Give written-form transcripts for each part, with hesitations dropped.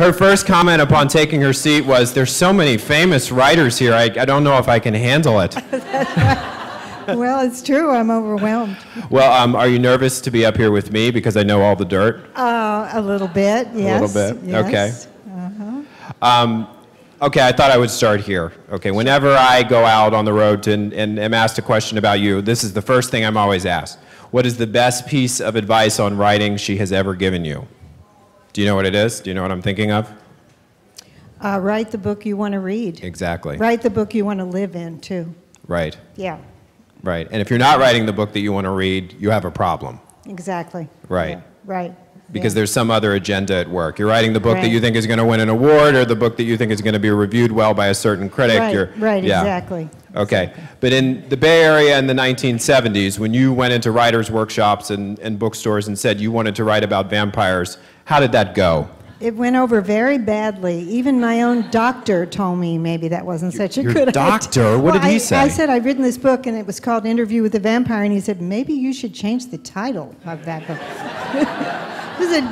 Her first comment upon taking her seat was, "There's so many famous writers here, I don't know if I can handle it." Well, it's true. I'm overwhelmed. Well, are you nervous to be up here with me because I know all the dirt? A little bit, yes. A little bit, yes. okay. Okay, I thought I would start here. Okay, whenever I go out on the road and am asked a question about you, this is the first thing I'm always asked. What is the best piece of advice on writing she has ever given you? Do you know what it is? Do you know what I'm thinking of? Write the book you want to read. Exactly. Write the book you want to live in, too. Right. Yeah. Right. And if you're not writing the book that you want to read, you have a problem. Exactly. Right. Yeah. Right. Because there's some other agenda at work. You're writing the book that you think is going to win an award, or the book that you think is going to be reviewed well by a certain critic. Right, exactly. Okay. But in the Bay Area in the 1970s, when you went into writers' workshops and bookstores and said you wanted to write about vampires, how did that go? It went over very badly. Even my own doctor told me maybe that wasn't such a good idea. Your doctor? What did he say? I said I'd written this book, and it was called Interview with the Vampire, and he said, maybe you should change the title of that book. It was a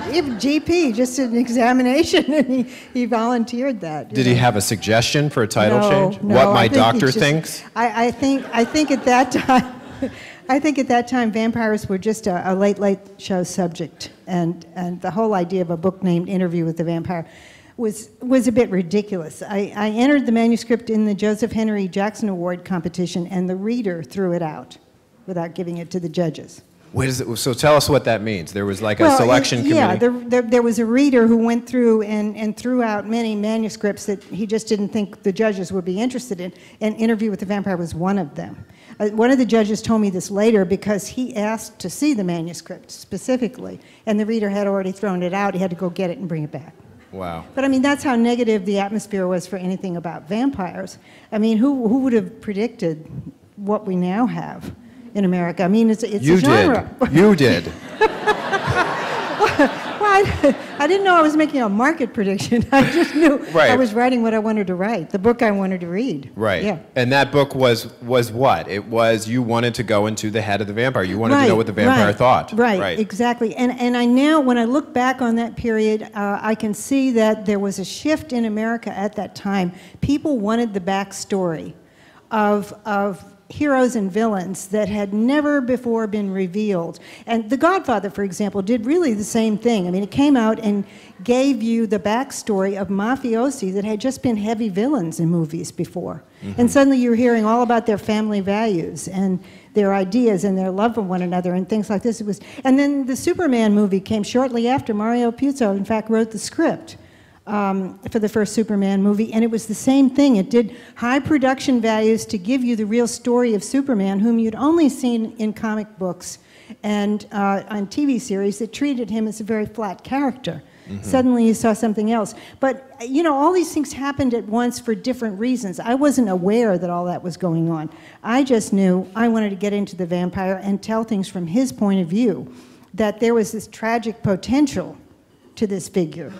GP, just an examination, and he volunteered that. Did he have a suggestion for a title change? No, What my doctor thinks? I think at that time, I think at that time vampires were just a late show subject, and the whole idea of a book named Interview with the Vampire was a bit ridiculous. I entered the manuscript in the Joseph Henry Jackson Award competition, and the reader threw it out without giving it to the judges. So tell us what that means. There was like a selection committee? Yeah, there was a reader who went through and threw out many manuscripts that he just didn't think the judges would be interested in, and Interview with the Vampire was one of them. One of the judges told me this later because he asked to see the manuscript specifically, and the reader had already thrown it out. He had to go get it and bring it back. Wow. But I mean, that's how negative the atmosphere was for anything about vampires. I mean, who would have predicted what we now have in America? I mean, it's a genre. You did. Well, I didn't know I was making a market prediction. I just knew I was writing what I wanted to write, the book I wanted to read. Right. Yeah. And that book was what? It was you wanted to go into the head of the vampire. You wanted to know what the vampire thought. Right. Exactly. And I now, when I look back on that period, I can see that there was a shift in America at that time. People wanted the backstory of heroes and villains that had never before been revealed. And The Godfather, for example, did really the same thing. I mean, it came out and gave you the backstory of mafiosi that had just been heavy villains in movies before. Mm-hmm. And suddenly you're hearing all about their family values and their ideas and their love for one another and things like this. And then the Superman movie came shortly after. Mario Puzo, in fact, wrote the script for the first Superman movie, and it was the same thing. It did high production values to give you the real story of Superman, whom you'd only seen in comic books and on TV series that treated him as a very flat character. Mm-hmm. Suddenly you saw something else. But, you know, all these things happened at once for different reasons. I wasn't aware that all that was going on. I just knew I wanted to get into the vampire and tell things from his point of view, that there was this tragic potential to this figure.